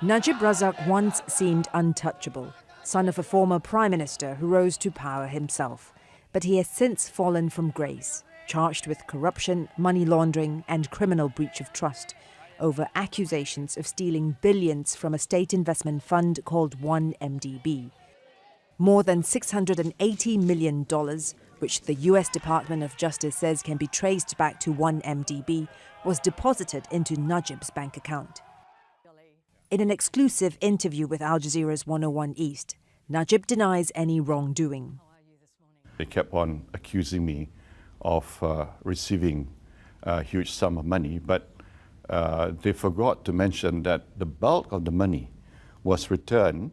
Najib Razak once seemed untouchable, son of a former prime minister who rose to power himself. But he has since fallen from grace, charged with corruption, money laundering and criminal breach of trust over accusations of stealing billions from a state investment fund called 1MDB. More than $680 million, which the US Department of Justice says can be traced back to 1MDB, was deposited into Najib's bank account. In an exclusive interview with Al Jazeera's 101 East, Najib denies any wrongdoing. They kept on accusing me of receiving a huge sum of money, but they forgot to mention that the bulk of the money was returned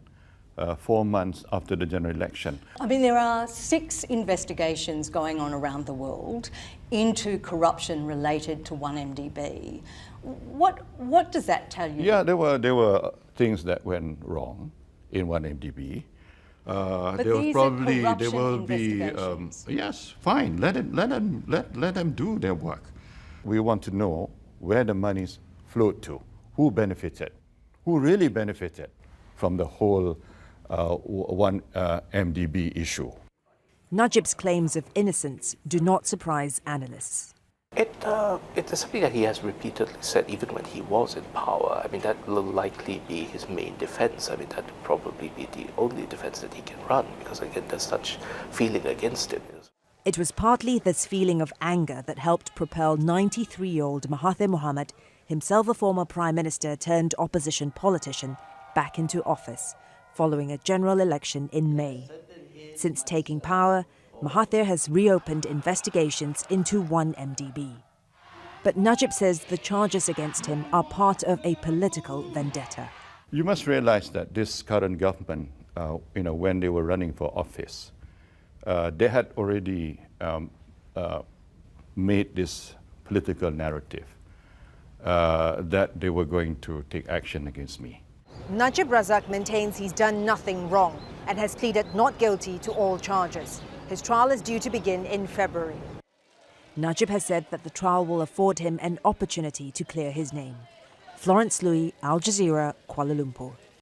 4 months after the general election. I mean, there are 6 investigations going on around the world into corruption related to 1MDB. What does that tell you? Yeah, there were things that went wrong in 1MDB. There will be yes, fine. Let them do their work. We want to know where the monies flowed to, who benefited, who really benefited from the whole 1MDB issue. Najib's claims of innocence do not surprise analysts. It is something that he has repeatedly said even when he was in power. I mean, that will likely be his main defense. I mean, that will probably be the only defense that he can run because, again, there's such feeling against him. It was partly this feeling of anger that helped propel 93-year-old Mahathir Mohamad, himself a former prime minister turned opposition politician, back into office, following a general election in May. Since taking power, Mahathir has reopened investigations into 1MDB. But Najib says the charges against him are part of a political vendetta. You must realize that this current government, when they were running for office, they had already made this political narrative that they were going to take action against me. Najib Razak maintains he's done nothing wrong and has pleaded not guilty to all charges. His trial is due to begin in February. Najib has said that the trial will afford him an opportunity to clear his name. Florence, Looi, Al Jazeera, Kuala Lumpur.